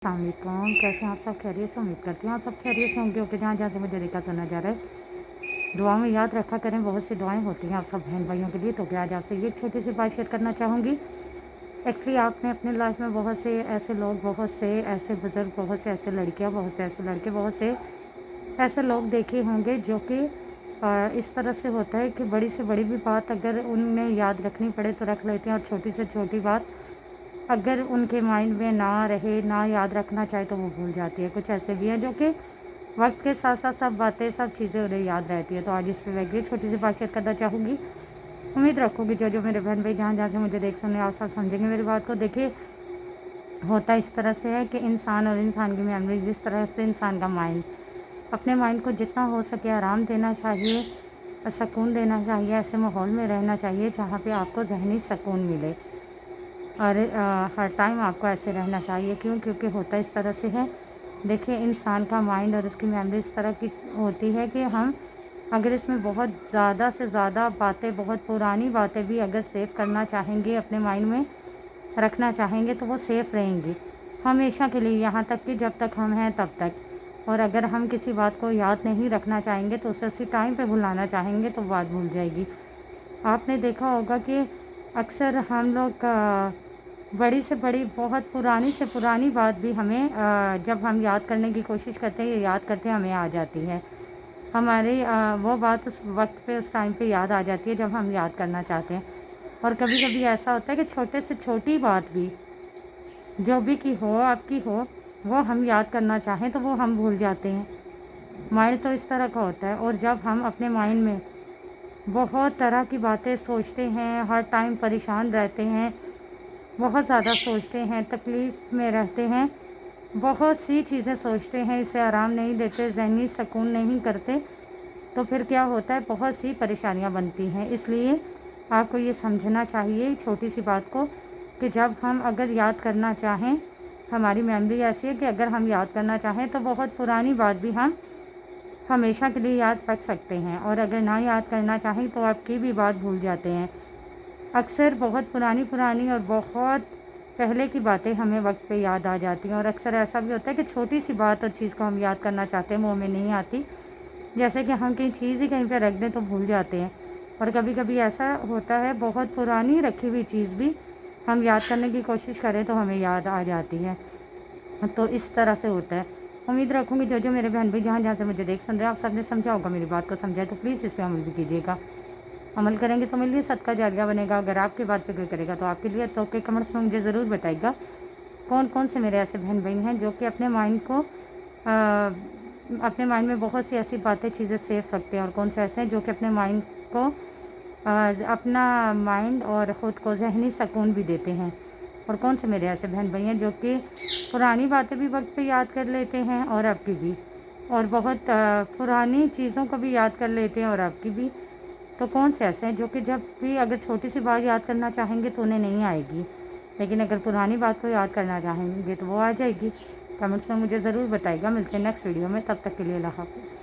अस्सलाम वालेकुम। कैसे हैं आप सब? खैरियत से? उम्मीद करती हूँ आप सब खैरियत से होंगे। जहाँ जहाँ से मुझे देखा सुना जा रहा है, दुआ में याद रखा करें। बहुत सी दुआएं होती हैं आप सब बहन भाइयों के लिए। तो क्या आज आपसे ये छोटी सी बात शेयर करना चाहूँगी। एक्चुअली आपने अपनी लाइफ में बहुत से ऐसे लोग, बहुत से ऐसे बुज़ुर्ग, बहुत से ऐसे लड़कियाँ, बहुत से ऐसे लड़के, बहुत से ऐसे लोग देखे होंगे जो कि इस तरह से होता है कि बड़ी से बड़ी भी बात अगर उन्हें याद रखनी पड़े तो रख लेते हैं, और छोटी से छोटी बात अगर उनके माइंड में ना रहे, ना याद रखना चाहे तो वो भूल जाती है। कुछ ऐसे भी हैं जो कि वक्त के साथ साथ सब बातें, सब चीज़ें उन्हें याद रहती है। तो आज इस पर मैं छोटी सी बात शेयर करना चाहूँगी। उम्मीद रखूँगी जो मेरे बहन भाई जहाँ जहाँ से मुझे देख सुने आप सब समझेंगे मेरी बात को। देखिए, होता इस तरह से है कि इंसान और इंसान की मेमोरी, जिस तरह से इंसान का माइंड, अपने माइंड को जितना हो सके आराम देना चाहिए, सुकून देना चाहिए। ऐसे माहौल में रहना चाहिए जहाँ पे आपको ज़हनी सुकून मिले, और हर टाइम आपको ऐसे रहना चाहिए। क्योंकि होता इस तरह से है। देखिए, इंसान का माइंड और उसकी मेमोरी इस तरह की होती है कि हम अगर इसमें बहुत ज़्यादा से ज़्यादा बातें, बहुत पुरानी बातें भी अगर सेव करना चाहेंगे, अपने माइंड में रखना चाहेंगे, तो वो सेफ़ रहेंगी हमेशा के लिए, यहाँ तक कि जब तक हम हैं तब तक। और अगर हम किसी बात को याद नहीं रखना चाहेंगे तो उसे उसी टाइम पे भुलाना चाहेंगे तो बात भूल जाएगी। आपने देखा होगा कि अक्सर हम लोग बड़ी से बड़ी, बहुत पुरानी से पुरानी बात भी हमें जब हम याद करने की कोशिश करते हैं या याद करते हैं, हमें आ जाती है। हमारी वो बात उस वक्त पे, उस टाइम पे याद आ जाती है जब हम याद करना चाहते हैं। और कभी कभी ऐसा होता है कि छोटे से छोटी बात भी, जो भी की हो, आपकी हो, वो हम याद करना चाहें तो वो हम भूल जाते हैं। माइंड तो इस तरह का होता है। और जब हम अपने माइंड में बहुत तरह की बातें सोचते हैं, हर टाइम परेशान रहते हैं, बहुत ज़्यादा सोचते हैं, तकलीफ़ में रहते हैं, बहुत सी चीज़ें सोचते हैं, इसे आराम नहीं देते, ज़हनी सुकून नहीं करते, तो फिर क्या होता है, बहुत सी परेशानियां बनती हैं। इसलिए आपको ये समझना चाहिए छोटी सी बात को, कि जब हम अगर याद करना चाहें, हमारी मेमोरी ऐसी है कि अगर हम याद करना चाहें तो बहुत पुरानी बात भी हम हमेशा के लिए याद रख सकते हैं, और अगर ना याद करना चाहें तो आपकी भी बात भूल जाते हैं। अक्सर बहुत पुरानी पुरानी और बहुत पहले की बातें हमें वक्त पे याद आ जाती हैं। और अक्सर ऐसा भी होता है कि छोटी सी बात और चीज़ को हम याद करना चाहते हैं, मुँह में नहीं आती। जैसे कि हम कहीं चीज़ ही कहीं पे रख दें तो भूल जाते हैं। और कभी कभी ऐसा होता है, बहुत पुरानी रखी हुई चीज़ भी हम याद करने की कोशिश करें तो हमें याद आ जाती है। तो इस तरह से होता है। उम्मीद रखूँगी जो मेरे बहन भाई जहाँ जहाँ से मुझे देख सुन रहे हैं, आप सब ने समझा होगा, मेरी बात को समझा है तो प्लीज़ इस पर अमल भी कीजिएगा। अमल करेंगे तो मेरे लिए सदका जारिया बनेगा। अगर आपकी बात पे कोई करेगा तो आपके लिए। तो के कमेंट्स में मुझे ज़रूर बताइएगा कौन कौन से मेरे ऐसे बहन भाई हैं जो कि अपने माइंड को अपने माइंड में बहुत सी ऐसी बातें, चीज़ें सेफ रखते हैं, और कौन से ऐसे हैं जो कि अपने माइंड को अपना माइंड और ख़ुद को ज़हनी सुकून भी देते हैं। और कौन से मेरे ऐसे बहन भाई हैं जो कि पुरानी बातें भी वक्त पे याद कर लेते हैं और आपकी भी, और बहुत पुरानी चीज़ों को भी याद कर लेते हैं और आपकी भी। तो कौन से ऐसे हैं जो कि जब भी अगर छोटी सी बात याद करना चाहेंगे तो उन्हें नहीं आएगी, लेकिन अगर पुरानी बात को याद करना चाहेंगे तो वो आ जाएगी। कमेंट्स में मुझे ज़रूर बताइएगा। मिलते हैं नेक्स्ट वीडियो में, तब तक के लिए अल्लाह हाफ़िज़।